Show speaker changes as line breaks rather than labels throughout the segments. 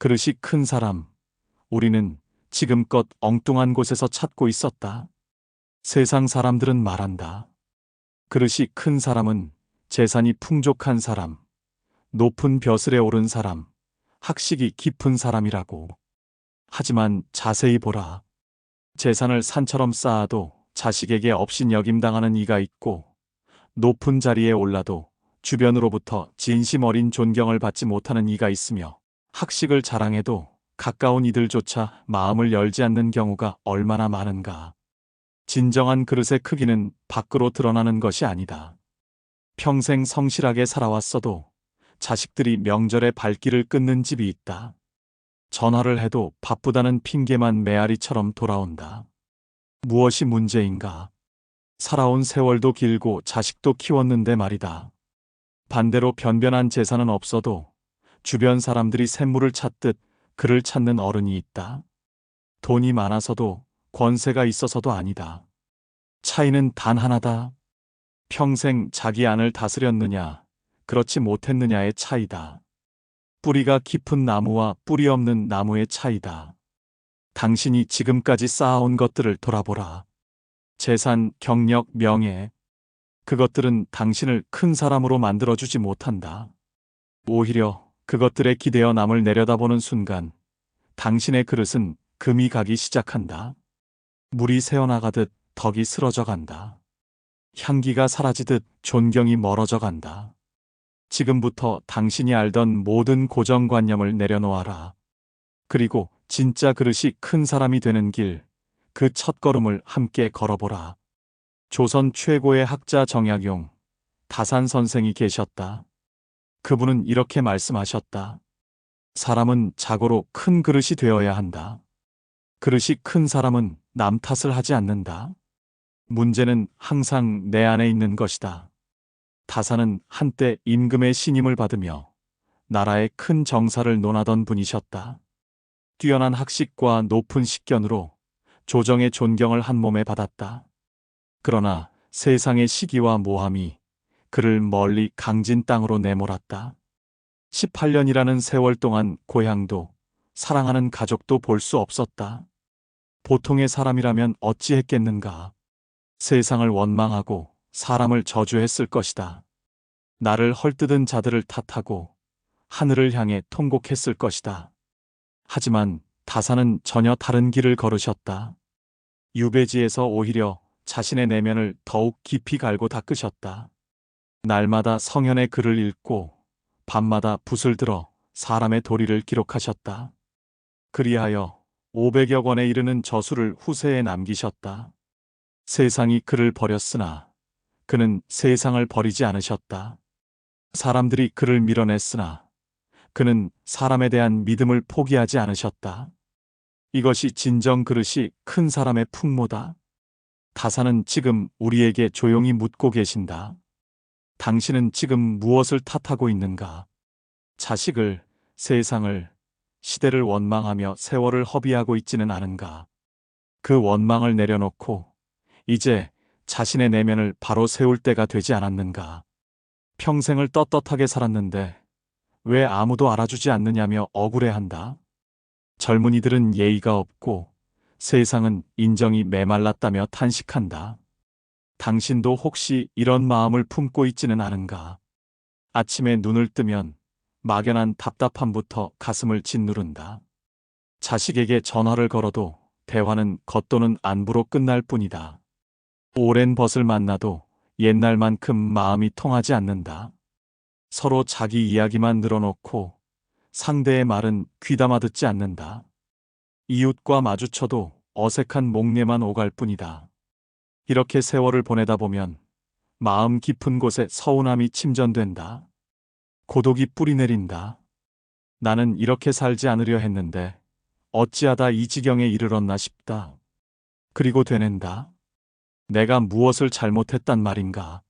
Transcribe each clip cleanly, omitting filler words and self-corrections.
그릇이 큰 사람, 우리는 지금껏 엉뚱한 곳에서 찾고 있었다. 세상 사람들은 말한다. 그릇이 큰 사람은 재산이 풍족한 사람, 높은 벼슬에 오른 사람, 학식이 깊은 사람이라고. 하지만 자세히 보라. 재산을 산처럼 쌓아도 자식에게 업신여김당하는 이가 있고, 높은 자리에 올라도 주변으로부터 진심 어린 존경을 받지 못하는 이가 있으며, 학식을 자랑해도 가까운 이들조차 마음을 열지 않는 경우가 얼마나 많은가. 진정한 그릇의 크기는 밖으로 드러나는 것이 아니다. 평생 성실하게 살아왔어도 자식들이 명절에 발길을 끊는 집이 있다. 전화를 해도 바쁘다는 핑계만 메아리처럼 돌아온다. 무엇이 문제인가? 살아온 세월도 길고 자식도 키웠는데 말이다. 반대로 변변한 재산은 없어도 주변 사람들이 샘물을 찾듯 그를 찾는 어른이 있다. 돈이 많아서도 권세가 있어서도 아니다. 차이는 단 하나다. 평생 자기 안을 다스렸느냐, 그렇지 못했느냐의 차이다. 뿌리가 깊은 나무와 뿌리 없는 나무의 차이다. 당신이 지금까지 쌓아온 것들을 돌아보라. 재산, 경력, 명예. 그것들은 당신을 큰 사람으로 만들어주지 못한다. 오히려 그것들에 기대어 남을 내려다보는 순간 당신의 그릇은 금이 가기 시작한다. 물이 새어나가듯 덕이 쓰러져 간다. 향기가 사라지듯 존경이 멀어져 간다. 지금부터 당신이 알던 모든 고정관념을 내려놓아라. 그리고 진짜 그릇이 큰 사람이 되는 길, 그 첫걸음을 함께 걸어보라. 조선 최고의 학자 정약용, 다산 선생이 계셨다. 그분은 이렇게 말씀하셨다. 사람은 자고로 큰 그릇이 되어야 한다. 그릇이 큰 사람은 남 탓을 하지 않는다. 문제는 항상 내 안에 있는 것이다. 다산은 한때 임금의 신임을 받으며 나라의 큰 정사를 논하던 분이셨다. 뛰어난 학식과 높은 식견으로 조정의 존경을 한 몸에 받았다. 그러나 세상의 시기와 모함이 그를 멀리 강진 땅으로 내몰았다. 18년이라는 세월 동안 고향도 사랑하는 가족도 볼 수 없었다. 보통의 사람이라면 어찌했겠는가. 세상을 원망하고 사람을 저주했을 것이다. 나를 헐뜯은 자들을 탓하고 하늘을 향해 통곡했을 것이다. 하지만 다산은 전혀 다른 길을 걸으셨다. 유배지에서 오히려 자신의 내면을 더욱 깊이 갈고 닦으셨다. 날마다 성현의 글을 읽고 밤마다 붓을 들어 사람의 도리를 기록하셨다. 그리하여 500여 권에 이르는 저수를 후세에 남기셨다. 세상이 그를 버렸으나 그는 세상을 버리지 않으셨다. 사람들이 그를 밀어냈으나 그는 사람에 대한 믿음을 포기하지 않으셨다. 이것이 진정 그릇이 큰 사람의 풍모다. 다산은 지금 우리에게 조용히 묻고 계신다. 당신은 지금 무엇을 탓하고 있는가? 자식을, 세상을, 시대를 원망하며 세월을 허비하고 있지는 않은가? 그 원망을 내려놓고 이제 자신의 내면을 바로 세울 때가 되지 않았는가? 평생을 떳떳하게 살았는데 왜 아무도 알아주지 않느냐며 억울해한다. 젊은이들은 예의가 없고 세상은 인정이 메말랐다며 탄식한다. 당신도 혹시 이런 마음을 품고 있지는 않은가? 아침에 눈을 뜨면 막연한 답답함부터 가슴을 짓누른다. 자식에게 전화를 걸어도 대화는 겉도는 안부로 끝날 뿐이다. 오랜 벗을 만나도 옛날만큼 마음이 통하지 않는다. 서로 자기 이야기만 늘어놓고 상대의 말은 귀담아 듣지 않는다. 이웃과 마주쳐도 어색한 목례만 오갈 뿐이다. 이렇게 세월을 보내다 보면 마음 깊은 곳에 서운함이 침전된다. 고독이 뿌리내린다. 나는 이렇게 살지 않으려 했는데 어찌하다 이 지경에 이르렀나 싶다. 그리고 되낸다. 내가 무엇을 잘못했단 말인가?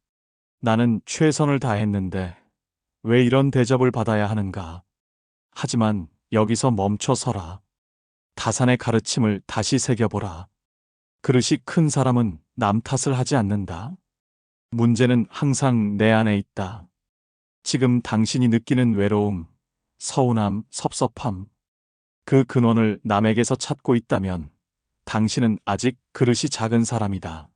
나는 최선을 다했는데 왜 이런 대접을 받아야 하는가? 하지만 여기서 멈춰 서라. 다산의 가르침을 다시 새겨보라. 그릇이 큰 사람은 남 탓을 하지 않는다. 문제는 항상 내 안에 있다. 지금 당신이 느끼는 외로움, 서운함, 섭섭함, 그 근원을 남에게서 찾고 있다면 당신은 아직 그릇이 작은 사람이다.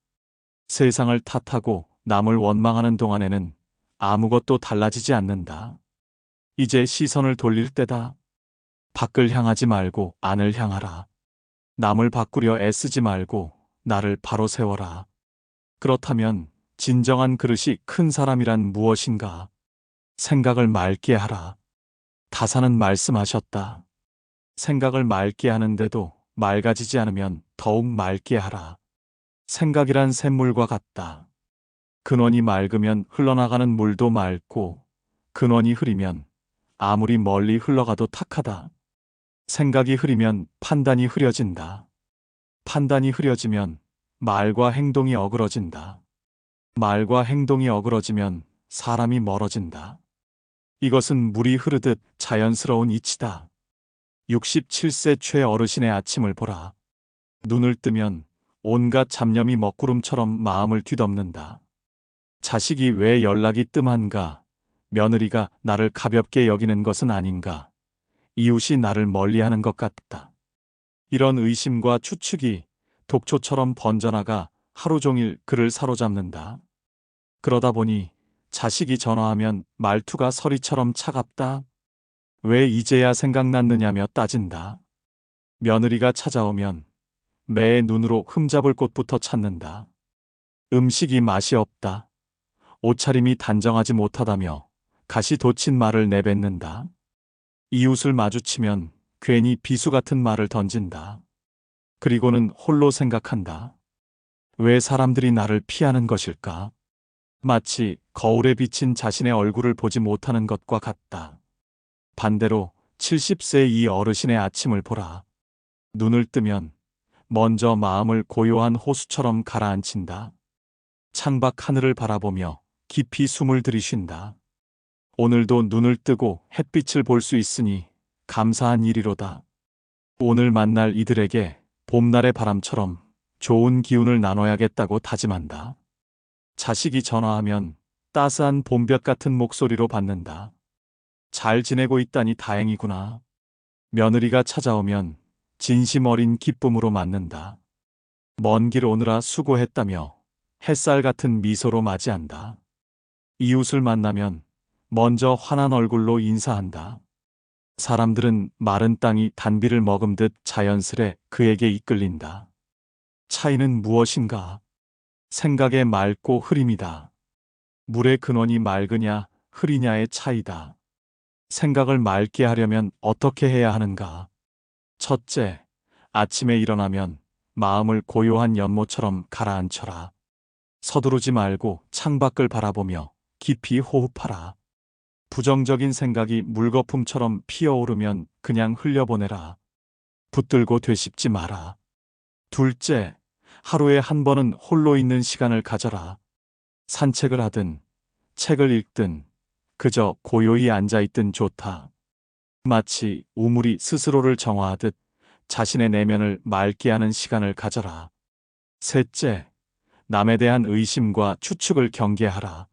세상을 탓하고 남을 원망하는 동안에는 아무것도 달라지지 않는다. 이제 시선을 돌릴 때다. 밖을 향하지 말고 안을 향하라. 남을 바꾸려 애쓰지 말고 나를 바로 세워라. 그렇다면 진정한 그릇이 큰 사람이란 무엇인가? 생각을 맑게 하라. 다사는 말씀하셨다. 생각을 맑게 하는데도 맑아지지 않으면 더욱 맑게 하라. 생각이란 샘물과 같다. 근원이 맑으면 흘러나가는 물도 맑고 근원이 흐리면 아무리 멀리 흘러가도 탁하다. 생각이 흐리면 판단이 흐려진다. 판단이 흐려지면 말과 행동이 어그러진다. 말과 행동이 어그러지면 사람이 멀어진다. 이것은 물이 흐르듯 자연스러운 이치다. 67세 최어르신의 아침을 보라. 눈을 뜨면 온갖 잡념이 먹구름처럼 마음을 뒤덮는다. 자식이 왜 연락이 뜸한가? 며느리가 나를 가볍게 여기는 것은 아닌가? 이웃이 나를 멀리하는 것 같다. 이런 의심과 추측이 독초처럼 번져나가 하루 종일 그를 사로잡는다. 그러다 보니 자식이 전화하면 말투가 서리처럼 차갑다. 왜 이제야 생각났느냐며 따진다. 며느리가 찾아오면 매의 눈으로 흠잡을 곳부터 찾는다. 음식이 맛이 없다. 옷차림이 단정하지 못하다며 가시 돋친 말을 내뱉는다. 이웃을 마주치면 괜히 비수 같은 말을 던진다. 그리고는 홀로 생각한다. 왜 사람들이 나를 피하는 것일까? 마치 거울에 비친 자신의 얼굴을 보지 못하는 것과 같다. 반대로 70세 이 어르신의 아침을 보라. 눈을 뜨면 먼저 마음을 고요한 호수처럼 가라앉힌다. 창밖 하늘을 바라보며 깊이 숨을 들이쉰다. 오늘도 눈을 뜨고 햇빛을 볼 수 있으니 감사한 일이로다. 오늘 만날 이들에게 봄날의 바람처럼 좋은 기운을 나눠야겠다고 다짐한다. 자식이 전화하면 따스한 봄볕 같은 목소리로 받는다. 잘 지내고 있다니 다행이구나. 며느리가 찾아오면 진심 어린 기쁨으로 맞는다. 먼 길 오느라 수고했다며 햇살 같은 미소로 맞이한다. 이웃을 만나면 먼저 환한 얼굴로 인사한다. 사람들은 마른 땅이 단비를 머금듯 자연스레 그에게 이끌린다. 차이는 무엇인가? 생각의 맑고 흐림이다. 물의 근원이 맑으냐 흐리냐의 차이다. 생각을 맑게 하려면 어떻게 해야 하는가? 첫째, 아침에 일어나면 마음을 고요한 연못처럼 가라앉혀라. 서두르지 말고 창밖을 바라보며 깊이 호흡하라. 부정적인 생각이 물거품처럼 피어오르면 그냥 흘려보내라. 붙들고 되씹지 마라. 둘째, 하루에 한 번은 홀로 있는 시간을 가져라. 산책을 하든 책을 읽든 그저 고요히 앉아있든 좋다. 마치 우물이 스스로를 정화하듯 자신의 내면을 맑게 하는 시간을 가져라. 셋째, 남에 대한 의심과 추측을 경계하라.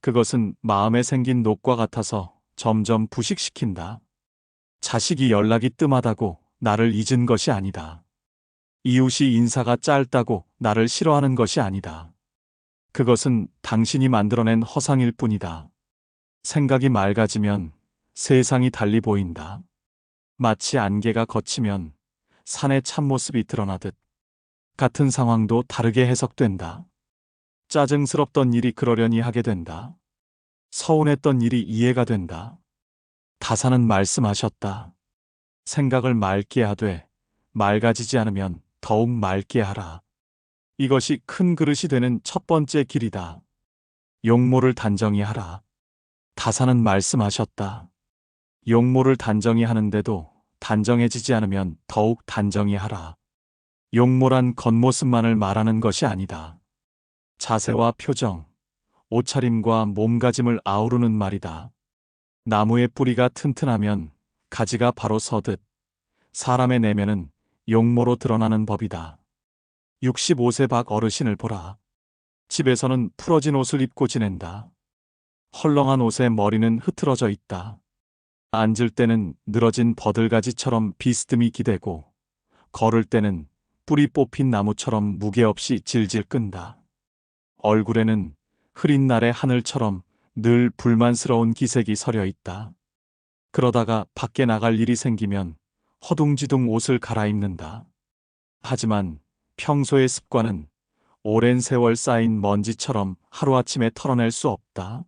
그것은 마음에 생긴 녹과 같아서 점점 부식시킨다. 자식이 연락이 뜸하다고 나를 잊은 것이 아니다. 이웃이 인사가 짧다고 나를 싫어하는 것이 아니다. 그것은 당신이 만들어낸 허상일 뿐이다. 생각이 맑아지면 세상이 달리 보인다. 마치 안개가 걷히면 산의 참모습이 드러나듯 같은 상황도 다르게 해석된다. 짜증스럽던 일이 그러려니 하게 된다. 서운했던 일이 이해가 된다. 다사는 말씀하셨다. 생각을 맑게 하되 맑아지지 않으면 더욱 맑게 하라. 이것이 큰 그릇이 되는 첫 번째 길이다. 용모를 단정히 하라. 다사는 말씀하셨다. 용모를 단정히 하는데도 단정해지지 않으면 더욱 단정히 하라. 용모란 겉모습만을 말하는 것이 아니다. 자세와 표정, 옷차림과 몸가짐을 아우르는 말이다. 나무의 뿌리가 튼튼하면 가지가 바로 서듯 사람의 내면은 용모로 드러나는 법이다. 65세 박 어르신을 보라. 집에서는 풀어진 옷을 입고 지낸다. 헐렁한 옷에 머리는 흐트러져 있다. 앉을 때는 늘어진 버들가지처럼 비스듬히 기대고 걸을 때는 뿌리 뽑힌 나무처럼 무게 없이 질질 끈다. 얼굴에는 흐린 날의 하늘처럼 늘 불만스러운 기색이 서려 있다. 그러다가 밖에 나갈 일이 생기면 허둥지둥 옷을 갈아입는다. 하지만 평소의 습관은 오랜 세월 쌓인 먼지처럼 하루아침에 털어낼 수 없다.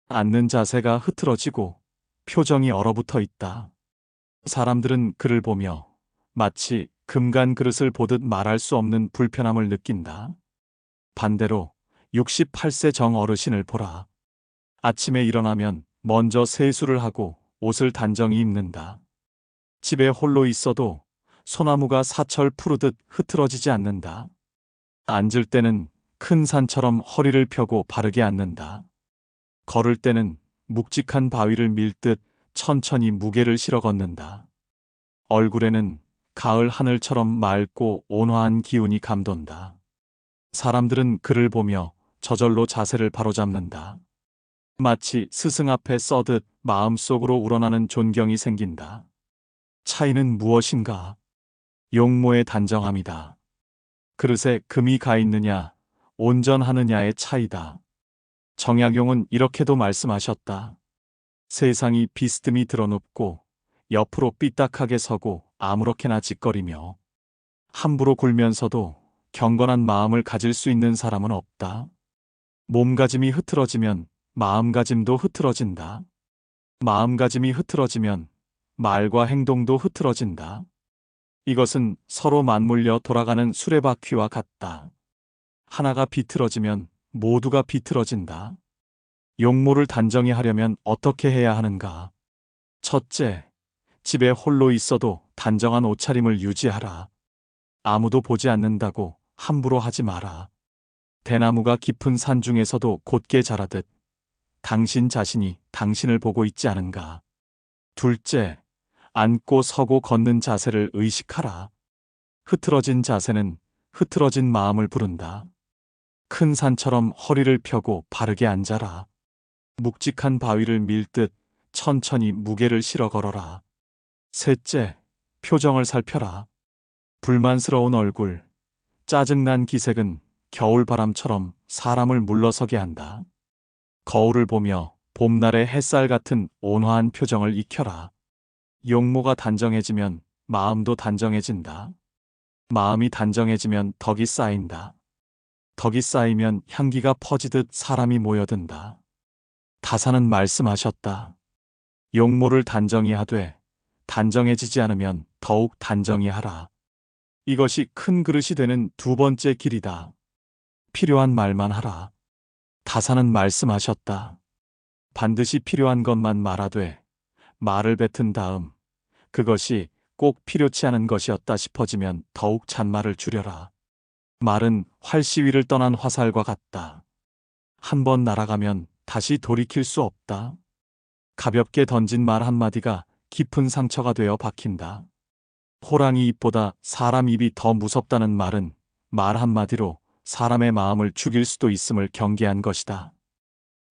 앉는 자세가 흐트러지고 표정이 얼어붙어 있다. 사람들은 그를 보며 마치 금간 그릇을 보듯 말할 수 없는 불편함을 느낀다. 반대로 68세 정 어르신을 보라. 아침에 일어나면 먼저 세수를 하고 옷을 단정히 입는다. 집에 홀로 있어도 소나무가 사철 푸르듯 흐트러지지 않는다. 앉을 때는 큰 산처럼 허리를 펴고 바르게 앉는다. 걸을 때는 묵직한 바위를 밀듯 천천히 무게를 실어 걷는다. 얼굴에는 가을 하늘처럼 맑고 온화한 기운이 감돈다. 사람들은 그를 보며 저절로 자세를 바로잡는다. 마치 스승 앞에 서듯 마음속으로 우러나는 존경이 생긴다. 차이는 무엇인가? 용모의 단정함이다. 그릇에 금이 가 있느냐, 온전하느냐의 차이다. 정약용은 이렇게도 말씀하셨다. 세상이 비스듬히 드러눕고 옆으로 삐딱하게 서고 아무렇게나 짓거리며 함부로 굴면서도 경건한 마음을 가질 수 있는 사람은 없다. 몸가짐이 흐트러지면 마음가짐도 흐트러진다. 마음가짐이 흐트러지면 말과 행동도 흐트러진다. 이것은 서로 맞물려 돌아가는 수레바퀴와 같다. 하나가 비틀어지면 모두가 비틀어진다. 용모를 단정히 하려면 어떻게 해야 하는가? 첫째, 집에 홀로 있어도 단정한 옷차림을 유지하라. 아무도 보지 않는다고 함부로 하지 마라. 대나무가 깊은 산 중에서도 곧게 자라듯 당신 자신이 당신을 보고 있지 않은가? 둘째, 앉고 서고 걷는 자세를 의식하라. 흐트러진 자세는 흐트러진 마음을 부른다. 큰 산처럼 허리를 펴고 바르게 앉아라. 묵직한 바위를 밀듯 천천히 무게를 실어 걸어라. 셋째, 표정을 살펴라. 불만스러운 얼굴, 짜증난 기색은 겨울바람처럼 사람을 물러서게 한다. 거울을 보며 봄날의 햇살 같은 온화한 표정을 익혀라. 용모가 단정해지면 마음도 단정해진다. 마음이 단정해지면 덕이 쌓인다. 덕이 쌓이면 향기가 퍼지듯 사람이 모여든다. 다사는 말씀하셨다. 용모를 단정히 하되 단정해지지 않으면 더욱 단정히 하라. 이것이 큰 그릇이 되는 두 번째 길이다. 필요한 말만 하라. 다사는 말씀하셨다. 반드시 필요한 것만 말하되 말을 뱉은 다음 그것이 꼭 필요치 않은 것이었다 싶어지면 더욱 잔말을 줄여라. 말은 활시 위를 떠난 화살과 같다. 한 번 날아가면 다시 돌이킬 수 없다. 가볍게 던진 말 한마디가 깊은 상처가 되어 박힌다. 호랑이 입보다 사람 입이 더 무섭다는 말은 말 한마디로 사람의 마음을 죽일 수도 있음을 경계한 것이다.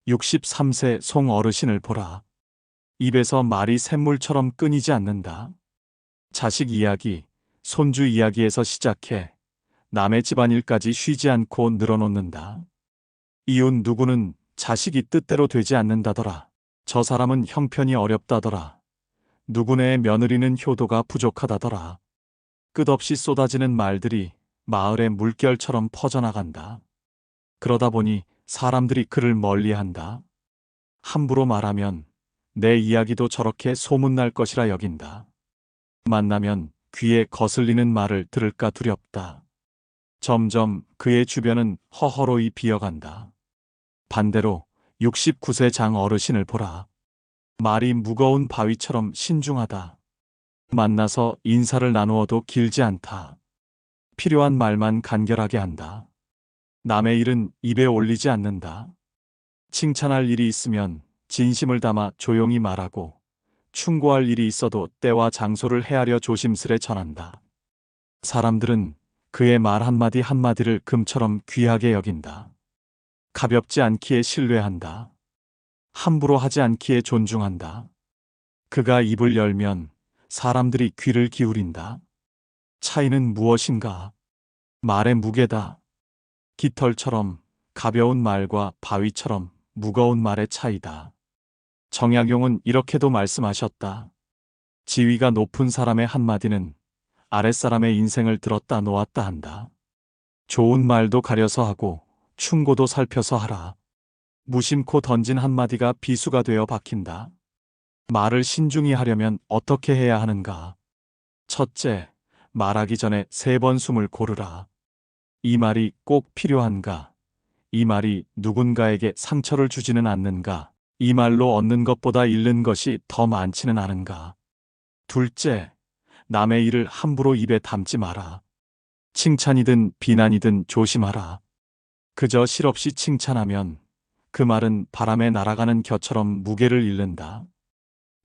63세 송 어르신을 보라. 입에서 말이 샘물처럼 끊이지 않는다. 자식 이야기, 손주 이야기에서 시작해 남의 집안일까지 쉬지 않고 늘어놓는다. 이웃 누구는 자식이 뜻대로 되지 않는다더라. 저 사람은 형편이 어렵다더라. 누구네의 며느리는 효도가 부족하다더라. 끝없이 쏟아지는 말들이 마을의 물결처럼 퍼져나간다. 그러다 보니 사람들이 그를 멀리한다. 함부로 말하면 내 이야기도 저렇게 소문날 것이라 여긴다. 만나면 귀에 거슬리는 말을 들을까 두렵다. 점점 그의 주변은 허허로이 비어간다. 반대로 69세 장 어르신을 보라. 말이 무거운 바위처럼 신중하다. 만나서 인사를 나누어도 길지 않다. 필요한 말만 간결하게 한다. 남의 일은 입에 올리지 않는다. 칭찬할 일이 있으면 진심을 담아 조용히 말하고 충고할 일이 있어도 때와 장소를 헤아려 조심스레 전한다. 사람들은 그의 말 한마디 한마디를 금처럼 귀하게 여긴다. 가볍지 않기에 신뢰한다. 함부로 하지 않기에 존중한다. 그가 입을 열면 사람들이 귀를 기울인다. 차이는 무엇인가? 말의 무게다. 깃털처럼 가벼운 말과 바위처럼 무거운 말의 차이다. 정약용은 이렇게도 말씀하셨다. 지위가 높은 사람의 한마디는 아랫사람의 인생을 들었다 놓았다 한다. 좋은 말도 가려서 하고 충고도 살펴서 하라. 무심코 던진 한마디가 비수가 되어 박힌다. 말을 신중히 하려면 어떻게 해야 하는가? 첫째, 말하기 전에 3번 숨을 고르라. 이 말이 꼭 필요한가? 이 말이 누군가에게 상처를 주지는 않는가? 이 말로 얻는 것보다 잃는 것이 더 많지는 않은가? 둘째, 남의 일을 함부로 입에 담지 마라. 칭찬이든 비난이든 조심하라. 그저 실없이 칭찬하면 그 말은 바람에 날아가는 겨처럼 무게를 잃는다.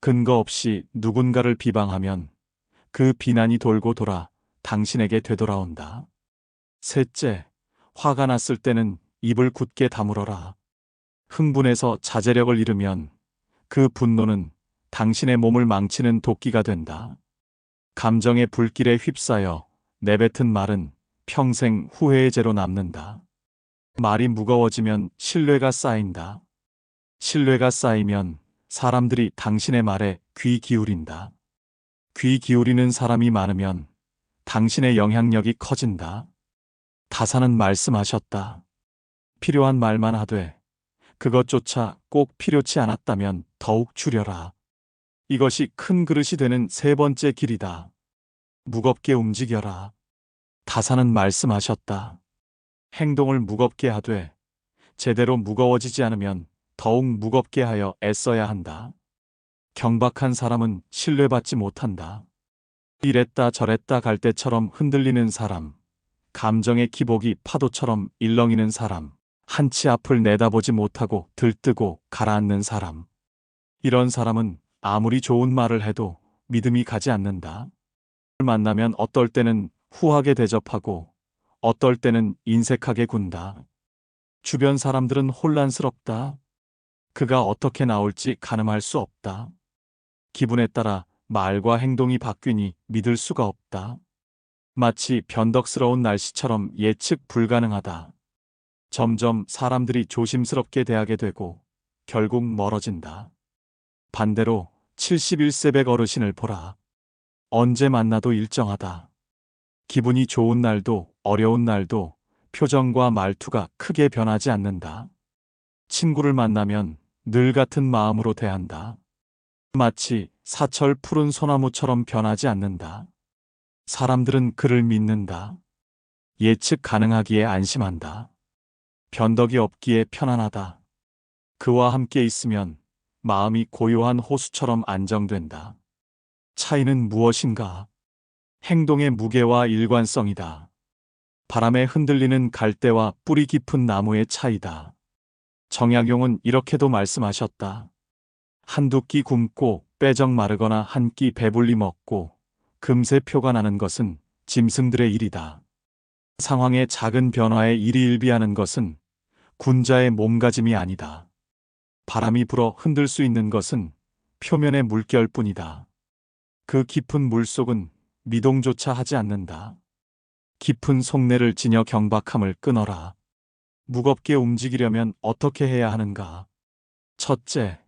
근거 없이 누군가를 비방하면 그 비난이 돌고 돌아 당신에게 되돌아온다. 셋째, 화가 났을 때는 입을 굳게 다물어라. 흥분해서 자제력을 잃으면 그 분노는 당신의 몸을 망치는 도끼가 된다. 감정의 불길에 휩싸여 내뱉은 말은 평생 후회의 죄로 남는다. 말이 무거워지면 신뢰가 쌓인다. 신뢰가 쌓이면 사람들이 당신의 말에 귀 기울인다. 귀 기울이는 사람이 많으면 당신의 영향력이 커진다. 다사는 말씀하셨다. 필요한 말만 하되 그것조차 꼭 필요치 않았다면 더욱 줄여라. 이것이 큰 그릇이 되는 3번째 길이다. 무겁게 움직여라. 다사는 말씀하셨다. 행동을 무겁게 하되 제대로 무거워지지 않으면 더욱 무겁게 하여 애써야 한다. 경박한 사람은 신뢰받지 못한다. 이랬다 저랬다 갈 때처럼 흔들리는 사람, 감정의 기복이 파도처럼 일렁이는 사람, 한치 앞을 내다보지 못하고 들뜨고 가라앉는 사람. 이런 사람은 아무리 좋은 말을 해도 믿음이 가지 않는다. 만나면 어떨 때는 후하게 대접하고 어떨 때는 인색하게 군다. 주변 사람들은 혼란스럽다. 그가 어떻게 나올지 가늠할 수 없다. 기분에 따라 말과 행동이 바뀌니 믿을 수가 없다. 마치 변덕스러운 날씨처럼 예측 불가능하다. 점점 사람들이 조심스럽게 대하게 되고 결국 멀어진다. 반대로 71세백 어르신을 보라. 언제 만나도 일정하다. 기분이 좋은 날도 어려운 날도 표정과 말투가 크게 변하지 않는다. 친구를 만나면 늘 같은 마음으로 대한다. 마치 사철 푸른 소나무처럼 변하지 않는다. 사람들은 그를 믿는다. 예측 가능하기에 안심한다. 변덕이 없기에 편안하다. 그와 함께 있으면 마음이 고요한 호수처럼 안정된다. 차이는 무엇인가? 행동의 무게와 일관성이다. 바람에 흔들리는 갈대와 뿌리 깊은 나무의 차이다. 정약용은 이렇게도 말씀하셨다. 한두 끼 굶고 빼적 마르거나 한 끼 배불리 먹고 금세 표가 나는 것은 짐승들의 일이다. 상황의 작은 변화에 일희일비하는 것은 군자의 몸가짐이 아니다. 바람이 불어 흔들 수 있는 것은 표면의 물결뿐이다. 그 깊은 물속은 미동조차 하지 않는다. 깊은 속내를 지녀 경박함을 끊어라. 무겁게 움직이려면 어떻게 해야 하는가? 첫째,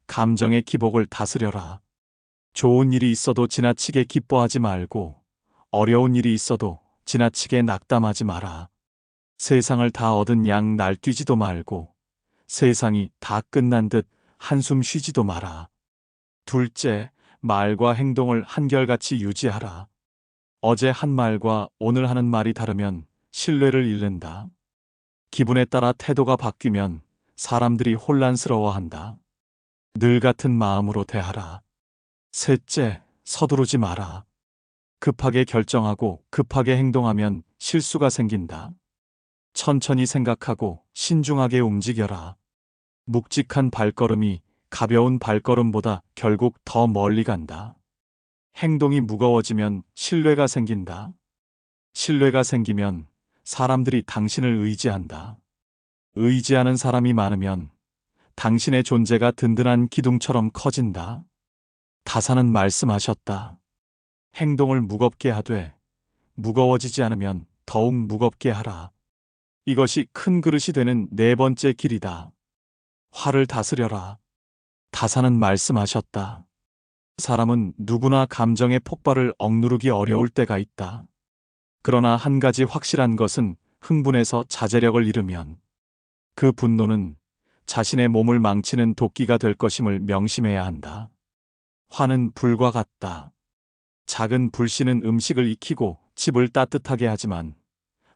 감정의 기복을 다스려라. 좋은 일이 있어도 지나치게 기뻐하지 말고 어려운 일이 있어도 지나치게 낙담하지 마라. 세상을 다 얻은 양 날뛰지도 말고 세상이 다 끝난 듯 한숨 쉬지도 마라. 둘째, 말과 행동을 한결같이 유지하라. 어제 한 말과 오늘 하는 말이 다르면 신뢰를 잃는다. 기분에 따라 태도가 바뀌면 사람들이 혼란스러워한다. 늘 같은 마음으로 대하라. 셋째, 서두르지 마라. 급하게 결정하고 급하게 행동하면 실수가 생긴다. 천천히 생각하고 신중하게 움직여라. 묵직한 발걸음이 가벼운 발걸음보다 결국 더 멀리 간다. 행동이 무거워지면 신뢰가 생긴다. 신뢰가 생기면 사람들이 당신을 의지한다. 의지하는 사람이 많으면 당신의 존재가 든든한 기둥처럼 커진다. 다사는 말씀하셨다. 행동을 무겁게 하되 무거워지지 않으면 더욱 무겁게 하라. 이것이 큰 그릇이 되는 네 번째 길이다. 화를 다스려라. 다사는 말씀하셨다. 사람은 누구나 감정의 폭발을 억누르기 어려울 때가 있다. 그러나 한 가지 확실한 것은 흥분해서 자제력을 잃으면 그 분노는 자신의 몸을 망치는 도끼가 될 것임을 명심해야 한다. 화는 불과 같다. 작은 불씨는 음식을 익히고 집을 따뜻하게 하지만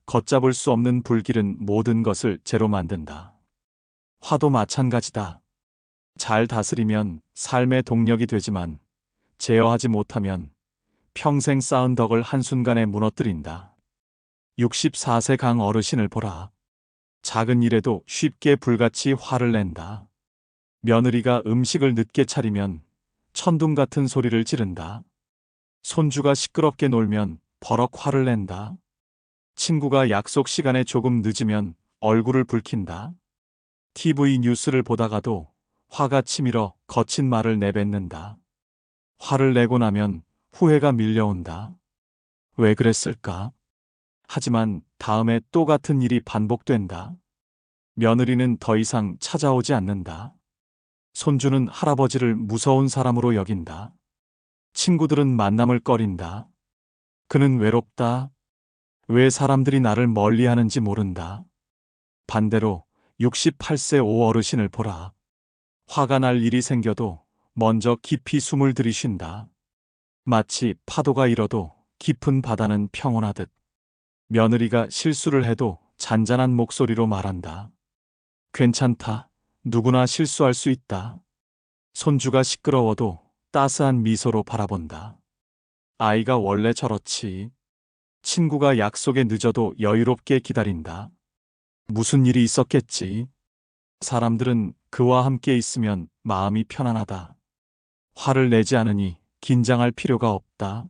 걷잡을 수 없는 불길은 모든 것을 재로 만든다. 화도 마찬가지다. 잘 다스리면 삶의 동력이 되지만 제어하지 못하면 평생 쌓은 덕을 한순간에 무너뜨린다. 64세 강 어르신을 보라. 작은 일에도 쉽게 불같이 화를 낸다. 며느리가 음식을 늦게 차리면 천둥 같은 소리를 지른다. 손주가 시끄럽게 놀면 버럭 화를 낸다. 친구가 약속 시간에 조금 늦으면 얼굴을 붉힌다. TV 뉴스를 보다가도 화가 치밀어 거친 말을 내뱉는다. 화를 내고 나면 후회가 밀려온다. 왜 그랬을까? 하지만 다음에 또 같은 일이 반복된다. 며느리는 더 이상 찾아오지 않는다. 손주는 할아버지를 무서운 사람으로 여긴다. 친구들은 만남을 꺼린다. 그는 외롭다. 왜 사람들이 나를 멀리하는지 모른다. 반대로 68세 오 어르신을 보라. 화가 날 일이 생겨도 먼저 깊이 숨을 들이쉰다. 마치 파도가 일어도 깊은 바다는 평온하듯 며느리가 실수를 해도 잔잔한 목소리로 말한다. 괜찮다. 누구나 실수할 수 있다. 손주가 시끄러워도 따스한 미소로 바라본다. 아이가 원래 저렇지. 친구가 약속에 늦어도 여유롭게 기다린다. 무슨 일이 있었겠지. 사람들은 그와 함께 있으면 마음이 편안하다. 화를 내지 않으니 긴장할 필요가 없다.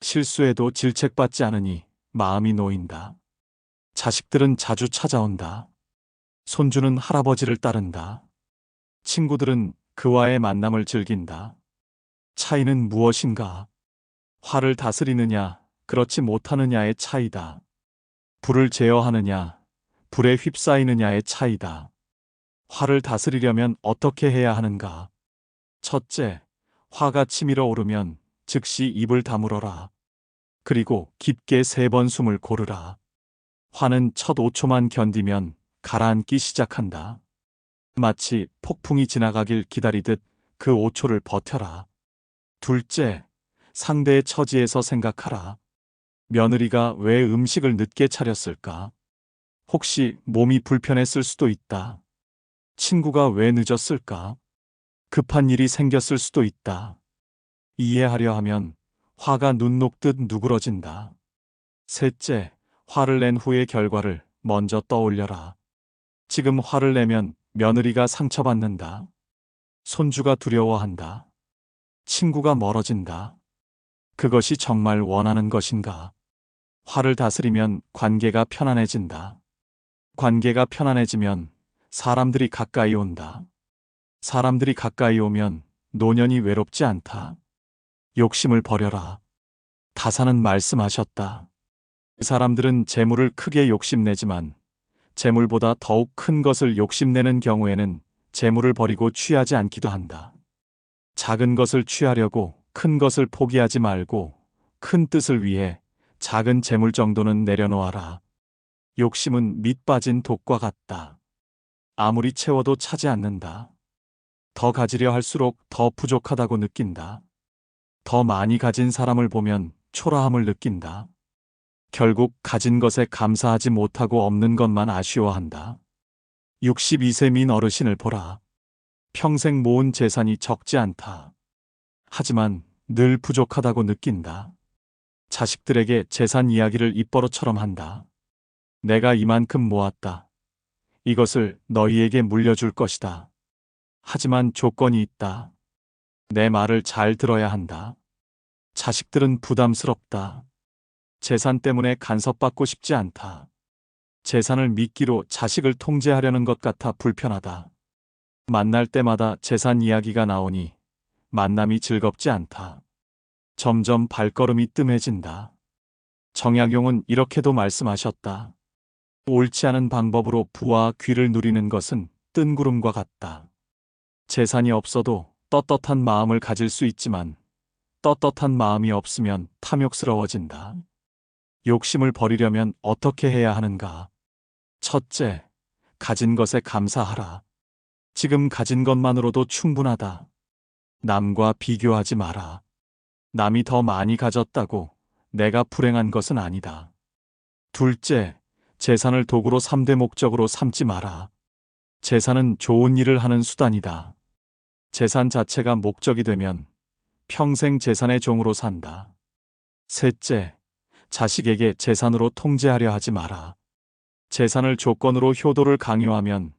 실수해도 질책받지 않으니 마음이 놓인다. 자식들은 자주 찾아온다. 손주는 할아버지를 따른다. 친구들은 그와의 만남을 즐긴다. 차이는 무엇인가? 화를 다스리느냐, 그렇지 못하느냐의 차이다. 불을 제어하느냐, 불에 휩싸이느냐의 차이다. 화를 다스리려면 어떻게 해야 하는가? 첫째, 화가 치밀어 오르면 즉시 입을 다물어라. 그리고 깊게 3번 숨을 고르라. 화는 첫 5초만 견디면 가라앉기 시작한다. 마치 폭풍이 지나가길 기다리듯 그 5초를 버텨라. 둘째, 상대의 처지에서 생각하라. 며느리가 왜 음식을 늦게 차렸을까? 혹시 몸이 불편했을 수도 있다. 친구가 왜 늦었을까? 급한 일이 생겼을 수도 있다. 이해하려 하면 화가 눈 녹듯 누그러진다. 셋째, 화를 낸 후의 결과를 먼저 떠올려라. 지금 화를 내면 며느리가 상처받는다. 손주가 두려워한다. 친구가 멀어진다. 그것이 정말 원하는 것인가? 화를 다스리면 관계가 편안해진다. 관계가 편안해지면 사람들이 가까이 온다. 사람들이 가까이 오면 노년이 외롭지 않다. 욕심을 버려라. 다사는 말씀하셨다. 사람들은 재물을 크게 욕심내지만 재물보다 더욱 큰 것을 욕심내는 경우에는 재물을 버리고 취하지 않기도 한다. 작은 것을 취하려고 큰 것을 포기하지 말고 큰 뜻을 위해 작은 재물 정도는 내려놓아라. 욕심은 밑 빠진 독과 같다. 아무리 채워도 차지 않는다. 더 가지려 할수록 더 부족하다고 느낀다. 더 많이 가진 사람을 보면 초라함을 느낀다. 결국 가진 것에 감사하지 못하고 없는 것만 아쉬워한다. 62세 민 어르신을 보라. 평생 모은 재산이 적지 않다. 하지만 늘 부족하다고 느낀다. 자식들에게 재산 이야기를 입버릇처럼 한다. 내가 이만큼 모았다. 이것을 너희에게 물려줄 것이다. 하지만 조건이 있다. 내 말을 잘 들어야 한다. 자식들은 부담스럽다. 재산 때문에 간섭받고 싶지 않다. 재산을 미끼로 자식을 통제하려는 것 같아 불편하다. 만날 때마다 재산 이야기가 나오니 만남이 즐겁지 않다. 점점 발걸음이 뜸해진다. 정약용은 이렇게도 말씀하셨다. 옳지 않은 방법으로 부와 귀를 누리는 것은 뜬구름과 같다. 재산이 없어도 떳떳한 마음을 가질 수 있지만 떳떳한 마음이 없으면 탐욕스러워진다. 욕심을 버리려면 어떻게 해야 하는가? 첫째, 가진 것에 감사하라. 지금 가진 것만으로도 충분하다. 남과 비교하지 마라. 남이 더 많이 가졌다고 내가 불행한 것은 아니다. 둘째, 재산을 도구로 3대 목적으로 삼지 마라. 재산은 좋은 일을 하는 수단이다. 재산 자체가 목적이 되면 평생 재산의 종으로 산다. 셋째, 자식에게 재산으로 통제하려 하지 마라. 재산을 조건으로 효도를 강요하면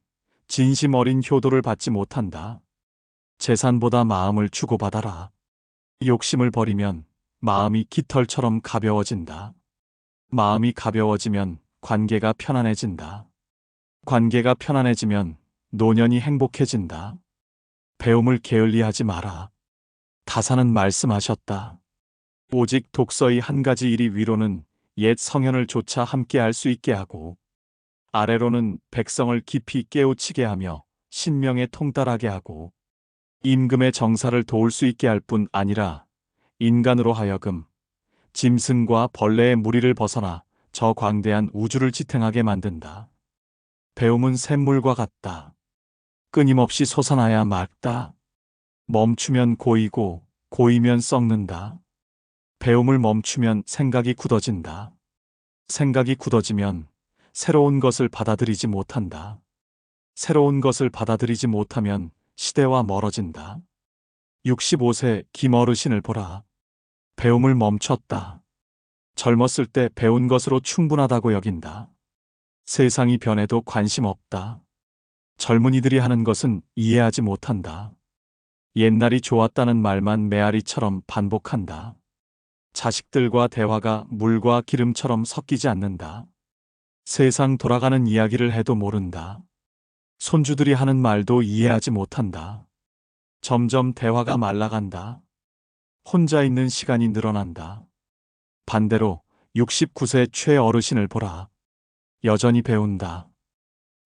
진심 어린 효도를 받지 못한다. 재산보다 마음을 주고받아라. 욕심을 버리면 마음이 깃털처럼 가벼워진다. 마음이 가벼워지면 관계가 편안해진다. 관계가 편안해지면 노년이 행복해진다. 배움을 게을리하지 마라. 다사는 말씀하셨다. 오직 독서의 한 가지 일이 위로는 옛 성현을 조차 함께 할 수 있게 하고 아래로는 백성을 깊이 깨우치게 하며 신명에 통달하게 하고 임금의 정사를 도울 수 있게 할 뿐 아니라 인간으로 하여금 짐승과 벌레의 무리를 벗어나 저 광대한 우주를 지탱하게 만든다. 배움은 샘물과 같다. 끊임없이 솟아나야 맑다. 멈추면 고이고 고이면 썩는다. 배움을 멈추면 생각이 굳어진다. 생각이 굳어지면 새로운 것을 받아들이지 못한다. 새로운 것을 받아들이지 못하면 시대와 멀어진다. 65세 김어르신을 보라. 배움을 멈췄다. 젊었을 때 배운 것으로 충분하다고 여긴다. 세상이 변해도 관심 없다. 젊은이들이 하는 것은 이해하지 못한다. 옛날이 좋았다는 말만 메아리처럼 반복한다. 자식들과 대화가 물과 기름처럼 섞이지 않는다. 세상 돌아가는 이야기를 해도 모른다. 손주들이 하는 말도 이해하지 못한다. 점점 대화가 말라간다. 혼자 있는 시간이 늘어난다. 반대로 69세 최어르신을 보라. 여전히 배운다.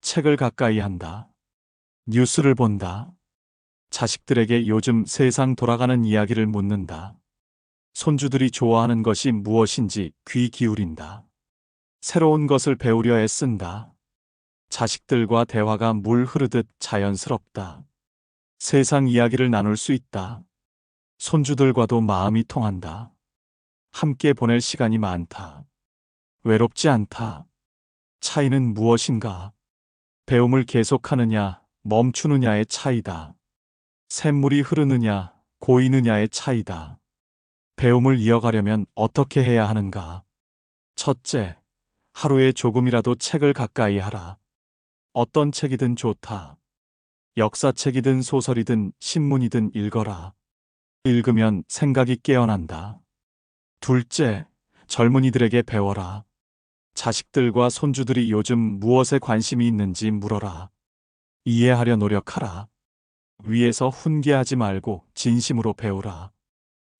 책을 가까이 한다. 뉴스를 본다. 자식들에게 요즘 세상 돌아가는 이야기를 묻는다. 손주들이 좋아하는 것이 무엇인지 귀 기울인다. 새로운 것을 배우려 애쓴다. 자식들과 대화가 물 흐르듯 자연스럽다. 세상 이야기를 나눌 수 있다. 손주들과도 마음이 통한다. 함께 보낼 시간이 많다. 외롭지 않다. 차이는 무엇인가? 배움을 계속하느냐, 멈추느냐의 차이다. 샘물이 흐르느냐, 고이느냐의 차이다. 배움을 이어가려면 어떻게 해야 하는가? 첫째, 하루에 조금이라도 책을 가까이 하라. 어떤 책이든 좋다. 역사책이든 소설이든 신문이든 읽어라. 읽으면 생각이 깨어난다. 둘째, 젊은이들에게 배워라. 자식들과 손주들이 요즘 무엇에 관심이 있는지 물어라. 이해하려 노력하라. 위에서 훈계하지 말고 진심으로 배우라.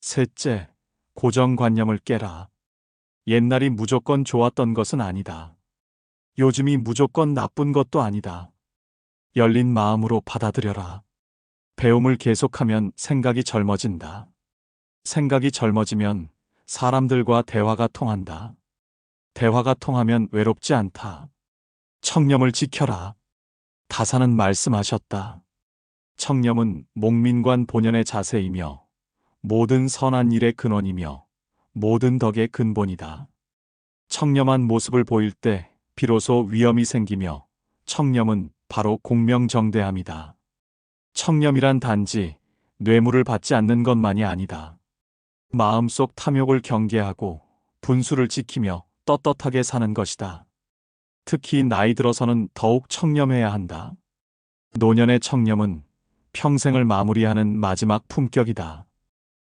셋째, 고정관념을 깨라. 옛날이 무조건 좋았던 것은 아니다. 요즘이 무조건 나쁜 것도 아니다. 열린 마음으로 받아들여라. 배움을 계속하면 생각이 젊어진다. 생각이 젊어지면 사람들과 대화가 통한다. 대화가 통하면 외롭지 않다. 청렴을 지켜라. 다사는 말씀하셨다. 청렴은 목민관 본연의 자세이며 모든 선한 일의 근원이며 모든 덕의 근본이다. 청렴한 모습을 보일 때 비로소 위엄이 생기며 청렴은 바로 공명정대함이다. 청렴이란 단지 뇌물을 받지 않는 것만이 아니다. 마음속 탐욕을 경계하고 분수를 지키며 떳떳하게 사는 것이다. 특히 나이 들어서는 더욱 청렴해야 한다. 노년의 청렴은 평생을 마무리하는 마지막 품격이다.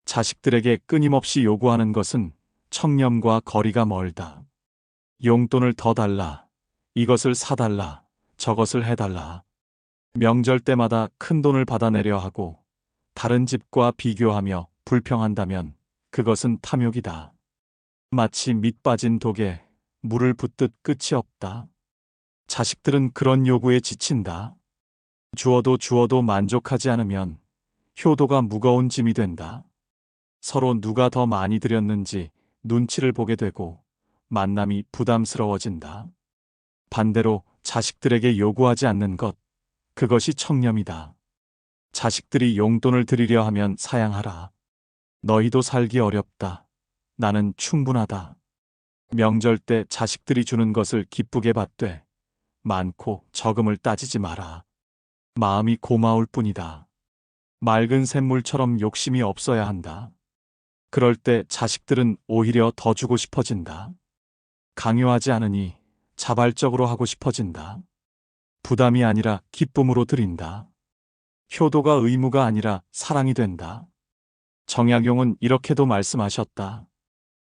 자식들에게 끊임없이 요구하는 것은 청렴과 거리가 멀다. 용돈을 더 달라. 이것을 사달라. 저것을 해달라. 명절 때마다 큰 돈을 받아내려 하고 다른 집과 비교하며 불평한다면 그것은 탐욕이다. 마치 밑 빠진 독에 물을 붓듯 끝이 없다. 자식들은 그런 요구에 지친다. 주어도 만족하지 않으면 효도가 무거운 짐이 된다. 서로 누가 더 많이 드렸는지 눈치를 보게 되고 만남이 부담스러워진다. 반대로 자식들에게 요구하지 않는 것, 그것이 청렴이다. 자식들이 용돈을 드리려 하면 사양하라. 너희도 살기 어렵다. 나는 충분하다. 명절 때 자식들이 주는 것을 기쁘게 받되 많고 적음을 따지지 마라. 마음이 고마울 뿐이다. 맑은 샘물처럼 욕심이 없어야 한다. 그럴 때 자식들은 오히려 더 주고 싶어진다. 강요하지 않으니 자발적으로 하고 싶어진다. 부담이 아니라 기쁨으로 드린다. 효도가 의무가 아니라 사랑이 된다. 정약용은 이렇게도 말씀하셨다.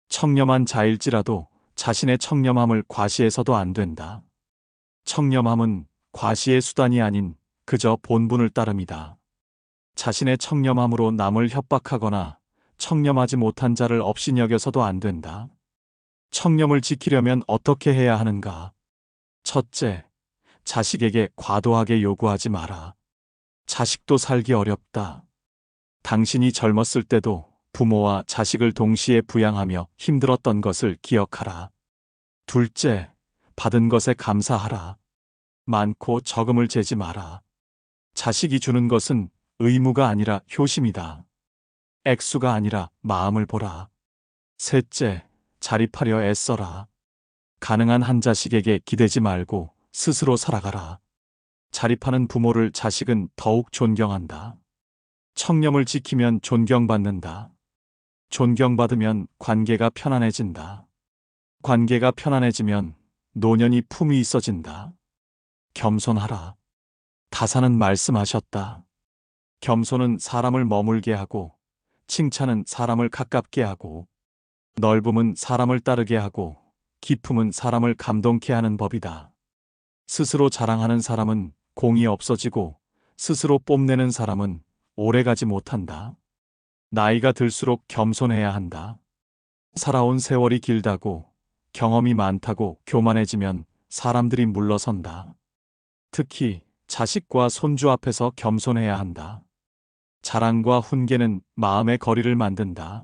청렴한 자일지라도 자신의 청렴함을 과시해서도 안 된다. 청렴함은 과시의 수단이 아닌 그저 본분을 따름이다. 자신의 청렴함으로 남을 협박하거나 청렴하지 못한 자를 업신여겨서도 안 된다. 청렴을 지키려면 어떻게 해야 하는가? 첫째, 자식에게 과도하게 요구하지 마라. 자식도 살기 어렵다. 당신이 젊었을 때도 부모와 자식을 동시에 부양하며 힘들었던 것을 기억하라. 둘째, 받은 것에 감사하라. 많고 적음을 재지 마라. 자식이 주는 것은 의무가 아니라 효심이다. 액수가 아니라 마음을 보라. 셋째, 자립하려 애써라. 가능한 한 자식에게 기대지 말고 스스로 살아가라. 자립하는 부모를 자식은 더욱 존경한다. 청렴을 지키면 존경받는다. 존경받으면 관계가 편안해진다. 관계가 편안해지면 노년이 품이 있어진다. 겸손하라. 다사는 말씀하셨다. 겸손은 사람을 머물게 하고, 칭찬은 사람을 가깝게 하고, 넓음은 사람을 따르게 하고, 기품은 사람을 감동케 하는 법이다. 스스로 자랑하는 사람은 공이 없어지고, 스스로 뽐내는 사람은 오래가지 못한다. 나이가 들수록 겸손해야 한다. 살아온 세월이 길다고, 경험이 많다고 교만해지면 사람들이 물러선다. 특히 자식과 손주 앞에서 겸손해야 한다. 자랑과 훈계는 마음의 거리를 만든다.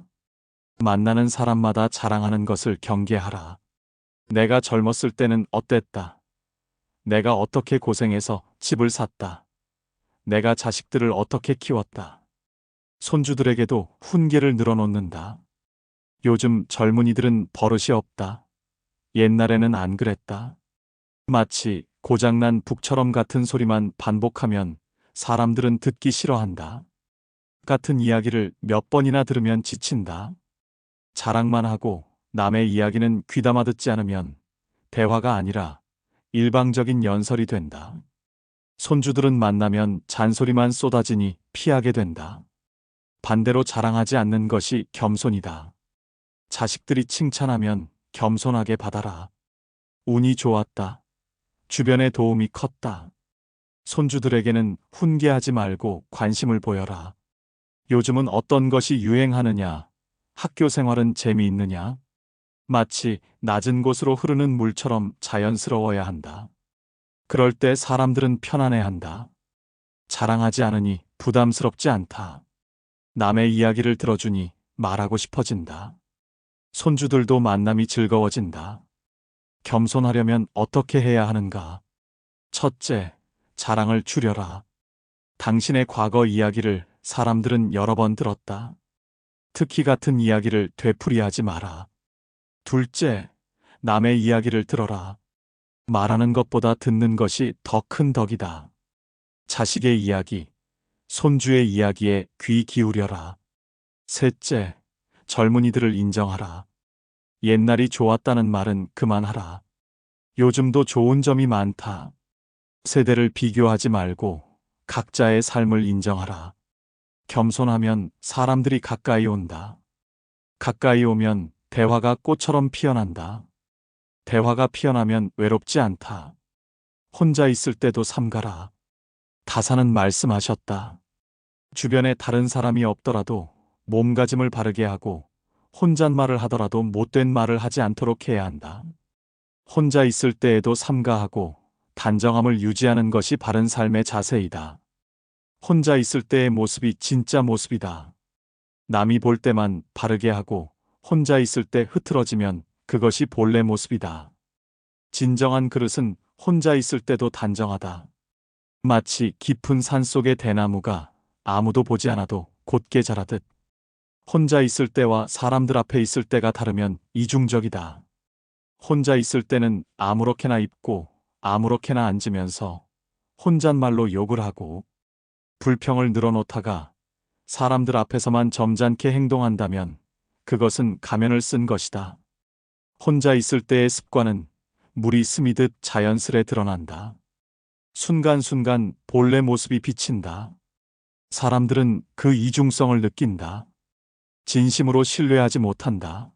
만나는 사람마다 자랑하는 것을 경계하라. 내가 젊었을 때는 어땠다. 내가 어떻게 고생해서 집을 샀다. 내가 자식들을 어떻게 키웠다. 손주들에게도 훈계를 늘어놓는다. 요즘 젊은이들은 버릇이 없다. 옛날에는 안 그랬다. 마치 고장난 북처럼 같은 소리만 반복하면 사람들은 듣기 싫어한다. 같은 이야기를 몇 번이나 들으면 지친다. 자랑만 하고 남의 이야기는 귀담아 듣지 않으면 대화가 아니라 일방적인 연설이 된다. 손주들은 만나면 잔소리만 쏟아지니 피하게 된다. 반대로 자랑하지 않는 것이 겸손이다. 자식들이 칭찬하면 겸손하게 받아라. 운이 좋았다. 주변의 도움이 컸다. 손주들에게는 훈계하지 말고 관심을 보여라. 요즘은 어떤 것이 유행하느냐? 학교 생활은 재미있느냐? 마치 낮은 곳으로 흐르는 물처럼 자연스러워야 한다. 그럴 때 사람들은 편안해한다. 자랑하지 않으니 부담스럽지 않다. 남의 이야기를 들어주니 말하고 싶어진다. 손주들도 만남이 즐거워진다. 겸손하려면 어떻게 해야 하는가? 첫째, 자랑을 줄여라. 당신의 과거 이야기를 사람들은 여러 번 들었다. 특히 같은 이야기를 되풀이하지 마라. 둘째, 남의 이야기를 들어라. 말하는 것보다 듣는 것이 더 큰 덕이다. 자식의 이야기, 손주의 이야기에 귀 기울여라. 셋째, 젊은이들을 인정하라. 옛날이 좋았다는 말은 그만하라. 요즘도 좋은 점이 많다. 세대를 비교하지 말고 각자의 삶을 인정하라. 겸손하면 사람들이 가까이 온다. 가까이 오면 대화가 꽃처럼 피어난다. 대화가 피어나면 외롭지 않다. 혼자 있을 때도 삼가라. 다사는 말씀하셨다. 주변에 다른 사람이 없더라도 몸가짐을 바르게 하고 혼잣말을 하더라도 못된 말을 하지 않도록 해야 한다. 혼자 있을 때에도 삼가하고 단정함을 유지하는 것이 바른 삶의 자세이다. 혼자 있을 때의 모습이 진짜 모습이다. 남이 볼 때만 바르게 하고 혼자 있을 때 흐트러지면 그것이 본래 모습이다. 진정한 그릇은 혼자 있을 때도 단정하다. 마치 깊은 산속의 대나무가 아무도 보지 않아도 곧게 자라듯 혼자 있을 때와 사람들 앞에 있을 때가 다르면 이중적이다. 혼자 있을 때는 아무렇게나 입고 아무렇게나 앉으면서 혼잣말로 욕을 하고 불평을 늘어놓다가 사람들 앞에서만 점잖게 행동한다면 그것은 가면을 쓴 것이다. 혼자 있을 때의 습관은 물이 스미듯 자연스레 드러난다. 순간순간 본래 모습이 비친다. 사람들은 그 이중성을 느낀다. 진심으로 신뢰하지 못한다.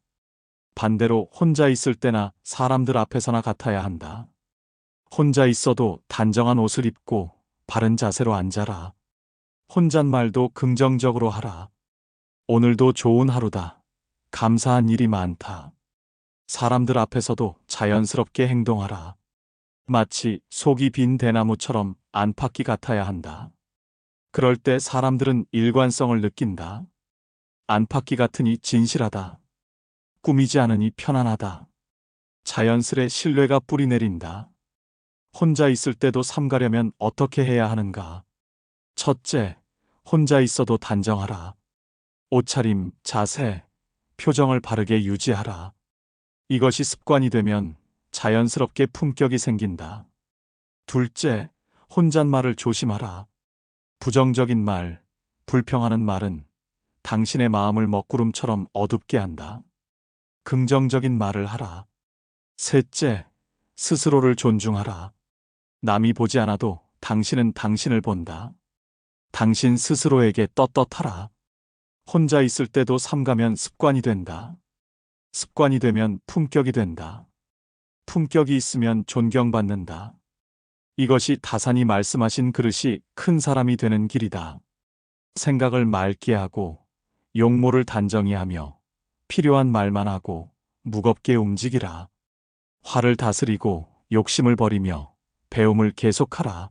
반대로 혼자 있을 때나 사람들 앞에서나 같아야 한다. 혼자 있어도 단정한 옷을 입고 바른 자세로 앉아라. 혼잣말도 긍정적으로 하라. 오늘도 좋은 하루다. 감사한 일이 많다. 사람들 앞에서도 자연스럽게 행동하라. 마치 속이 빈 대나무처럼 안팎이 같아야 한다. 그럴 때 사람들은 일관성을 느낀다. 안팎이 같으니 진실하다. 꾸미지 않으니 편안하다. 자연스레 신뢰가 뿌리내린다. 혼자 있을 때도 삼가려면 어떻게 해야 하는가? 첫째, 혼자 있어도 단정하라. 옷차림, 자세, 표정을 바르게 유지하라. 이것이 습관이 되면 자연스럽게 품격이 생긴다. 둘째, 혼잣말을 조심하라. 부정적인 말, 불평하는 말은 당신의 마음을 먹구름처럼 어둡게 한다. 긍정적인 말을 하라. 셋째, 스스로를 존중하라. 남이 보지 않아도 당신은 당신을 본다. 당신 스스로에게 떳떳하라. 혼자 있을 때도 삼가면 습관이 된다. 습관이 되면 품격이 된다. 품격이 있으면 존경받는다. 이것이 다산이 말씀하신 그릇이 큰 사람이 되는 길이다. 생각을 맑게 하고 용모를 단정히 하며 필요한 말만 하고 무겁게 움직이라. 화를 다스리고 욕심을 버리며 배움을 계속하라.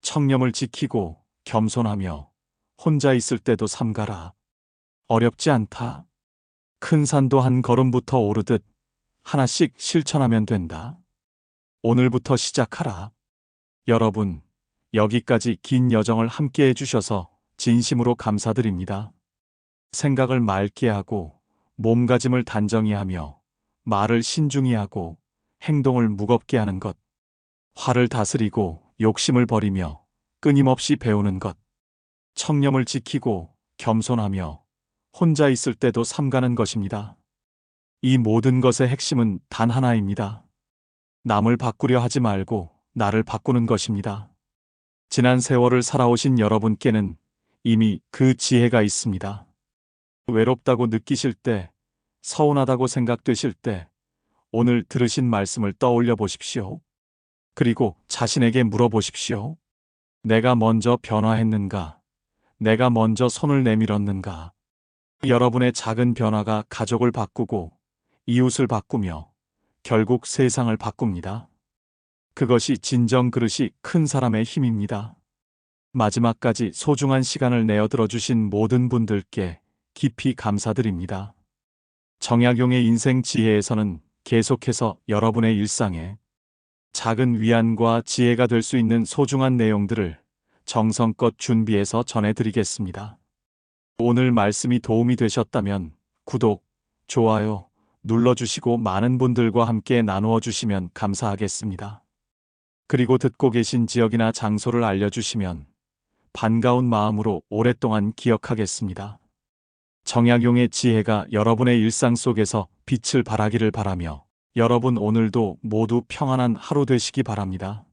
청렴을 지키고 겸손하며 혼자 있을 때도 삼가라. 어렵지 않다. 큰 산도 한 걸음부터 오르듯 하나씩 실천하면 된다. 오늘부터 시작하라. 여러분, 여기까지 긴 여정을 함께 해주셔서 진심으로 감사드립니다. 생각을 맑게 하고 몸가짐을 단정히 하며 말을 신중히 하고 행동을 무겁게 하는 것, 화를 다스리고 욕심을 버리며 끊임없이 배우는 것, 청렴을 지키고 겸손하며 혼자 있을 때도 삼가는 것입니다. 이 모든 것의 핵심은 단 하나입니다. 남을 바꾸려 하지 말고 나를 바꾸는 것입니다. 지난 세월을 살아오신 여러분께는 이미 그 지혜가 있습니다. 외롭다고 느끼실 때, 서운하다고 생각되실 때, 오늘 들으신 말씀을 떠올려 보십시오. 그리고 자신에게 물어보십시오. 내가 먼저 변화했는가? 내가 먼저 손을 내밀었는가? 여러분의 작은 변화가 가족을 바꾸고 이웃을 바꾸며 결국 세상을 바꿉니다. 그것이 진정 그릇이 큰 사람의 힘입니다. 마지막까지 소중한 시간을 내어 들어주신 모든 분들께 깊이 감사드립니다. 정약용의 인생 지혜에서는 계속해서 여러분의 일상에 작은 위안과 지혜가 될 수 있는 소중한 내용들을 정성껏 준비해서 전해드리겠습니다. 오늘 말씀이 도움이 되셨다면 구독, 좋아요 눌러주시고 많은 분들과 함께 나누어 주시면 감사하겠습니다. 그리고 듣고 계신 지역이나 장소를 알려주시면 반가운 마음으로 오랫동안 기억하겠습니다. 정약용의 지혜가 여러분의 일상 속에서 빛을 발하기를 바라며 여러분 오늘도 모두 평안한 하루 되시기 바랍니다.